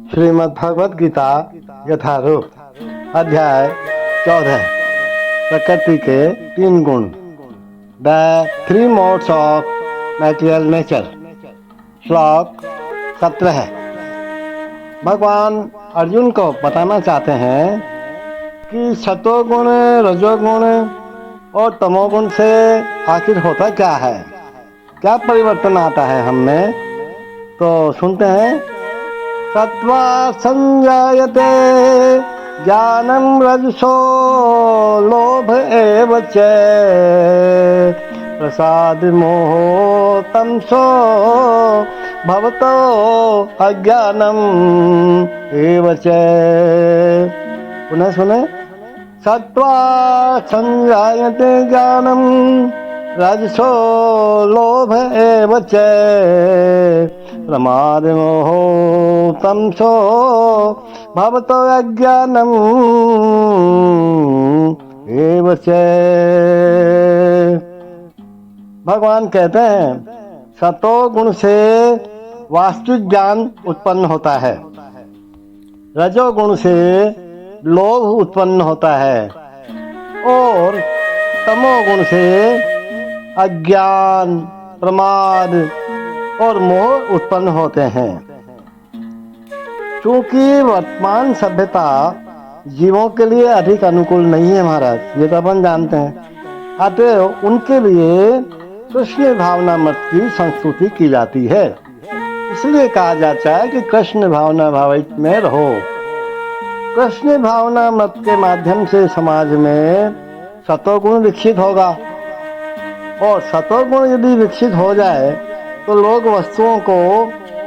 श्रीमद् भगवद गीता यथारूप अध्याय 14 प्रकृति के 3 गुण the 3 modes of material nature. श्लोक 17 भगवान अर्जुन को बताना चाहते हैं कि सतोगुण, रजोगुण और तमोगुण से आखिर होता क्या है, क्या परिवर्तन आता है हम में। तो सुनते हैं। सत्वा संजायते ज्ञानम रजसो लोभ एव च प्रसाद मोहो तमसो भवतो अज्ञानम एव च। पुनः सुने। सत्वा संजायते ज्ञानम रजसो लोभ एव च प्रमाद मोहो तमसो भवतो अज्ञानम एव च। भगवान कहते हैं सतो गुण से वास्तविक ज्ञान उत्पन्न होता है, रजोगुण से लोभ उत्पन्न होता है और तमोगुण से अज्ञान, प्रमाद और मोह उत्पन्न होते हैं। क्योंकि वर्तमान सभ्यता जीवों के लिए अधिक अनुकूल नहीं है महाराज, ये तो अपन जानते हैं। अतः उनके लिए कृष्ण भावना मत की संस्तुति की जाती है। इसलिए कहा जाता है कि कृष्ण भावना भावित में रहो। कृष्ण भावना मत के माध्यम से समाज में सतोगुण विकसित होगा और सतोगुण यदि विकसित हो जाए तो लोग वस्तुओं को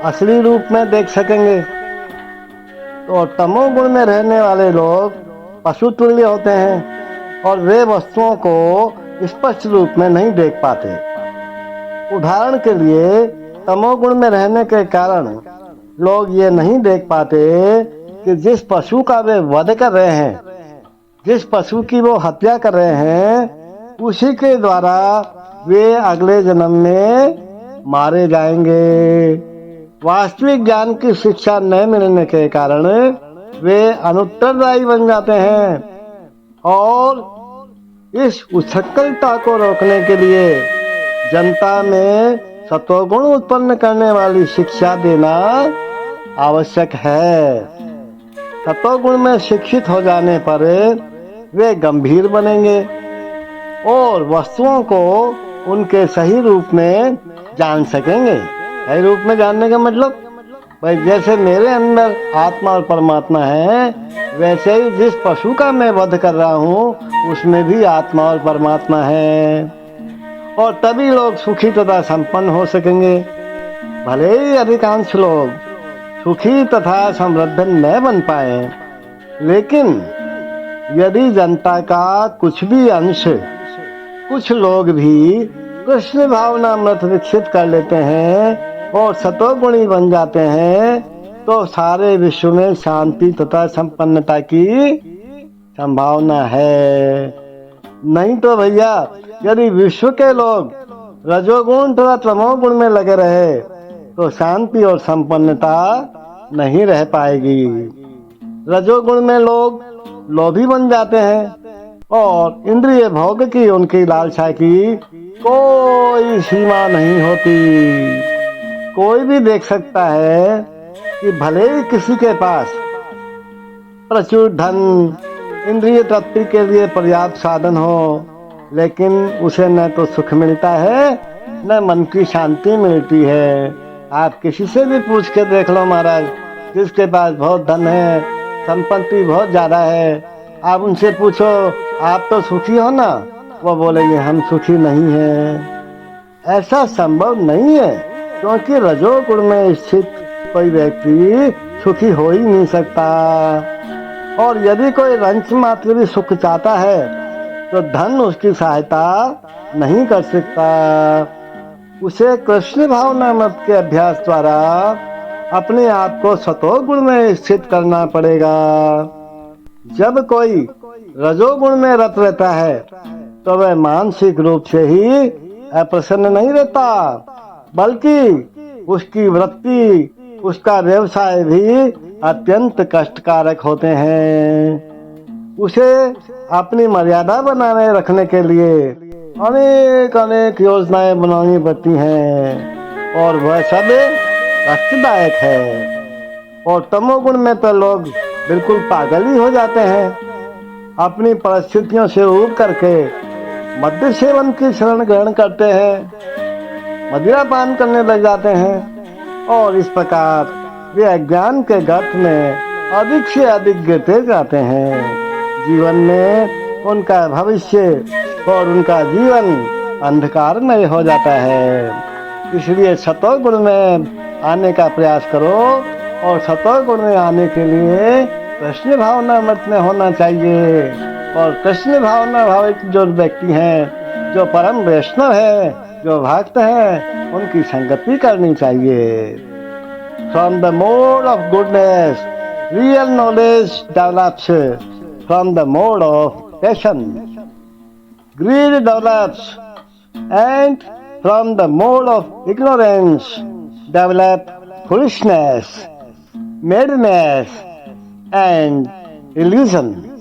असली रूप में देख सकेंगे। तो तमोगुण में रहने वाले लोग पशु तुल्य होते हैं और वे वस्तुओं को स्पष्ट रूप में नहीं देख पाते। उदाहरण के लिए तमोगुण में रहने के कारण लोग ये नहीं देख पाते कि जिस पशु का वे वध कर रहे हैं, जिस पशु की वो हत्या कर रहे हैं, उसी के द्वारा वे अगले जन्म में मारे जाएंगे। वास्तविक ज्ञान की शिक्षा न मिलने के कारण वे अनुत्तरदायी बन जाते हैं और इस उछक्कलता को रोकने के लिए जनता में सतोगुण उत्पन्न करने वाली शिक्षा देना आवश्यक है। सतोगुण में शिक्षित हो जाने पर वे गंभीर बनेंगे और वस्तुओं को उनके सही रूप में जान सकेंगे। सही रूप में जानने का मतलब भाई, जैसे मेरे अंदर आत्मा और परमात्मा है, वैसे ही जिस पशु का मैं वध कर रहा हूँ उसमें भी आत्मा और परमात्मा है और तभी लोग सुखी तथा संपन्न हो सकेंगे। भले ही अधिकांश लोग सुखी तथा समृद्ध न बन पाए, लेकिन यदि जनता का कुछ भी अंश, कुछ लोग भी कृष्ण भावना मत विकसित कर लेते हैं और सतोगुणी बन जाते हैं तो सारे विश्व में शांति तथा संपन्नता की संभावना है। नहीं तो भैया, यदि विश्व के लोग रजोगुण तथा तमोगुण में लगे रहे तो शांति और संपन्नता नहीं रह पाएगी। रजोगुण में लोग लोभी बन जाते हैं और इंद्रिय भोग की उनकी लालसा की कोई सीमा नहीं होती। कोई भी देख सकता है कि भले ही किसी के पास प्रचुर धन, इंद्रिय तृप्ति के लिए पर्याप्त साधन हो, लेकिन उसे न तो सुख मिलता है न मन की शांति मिलती है। आप किसी से भी पूछ के देख लो महाराज, जिसके पास बहुत धन है, संपत्ति बहुत ज्यादा है, आप उनसे पूछो आप तो सुखी हो ना, वो बोलेंगे हम सुखी नहीं हैं। ऐसा संभव नहीं है, क्योंकि रजोगुण में स्थित कोई व्यक्ति सुखी हो ही नहीं सकता। और यदि कोई रंच मात्र भी सुख चाहता है तो धन उसकी सहायता नहीं कर सकता। उसे कृष्ण भावना मत के अभ्यास द्वारा अपने आप को सतोगुण में स्थित करना पड़ेगा। जब कोई रजोगुण में रत रहता है तो वह मानसिक रूप से ही अप्रसन्न नहीं रहता, बल्कि उसकी वृत्ति, उसका व्यवसाय भी अत्यंत कष्टकारक होते हैं। उसे अपनी मर्यादा बनाए रखने के लिए अनेक अनेक योजनाएं बनानी पड़ती हैं और वह सब कष्टदायक है। और तमोगुण में तो लोग बिल्कुल पागल ही हो जाते हैं। अपनी परिस्थितियों से ऊब करके मद्य सेवन की शरण ग्रहण करते हैं, मदिरा पान करने लग जाते हैं और इस प्रकार वे अज्ञान के गर्त में अधिक से अधिक गिरते जाते हैं। जीवन में उनका भविष्य और उनका जीवन अंधकारमय हो जाता है। इसलिए सतोगुण में आने का प्रयास करो और सतोगुण में आने के लिए कृष्ण भावना मत में होना चाहिए। और कृष्ण भावना भावित जो व्यक्ति हैं, जो परम वैष्णव है, जो भक्त है, उनकी संगति करनी चाहिए। From the mode of goodness, real knowledge develops. From the mode of passion, greed develops. And from the mode of ignorance, develop foolishness, madness, and illusion.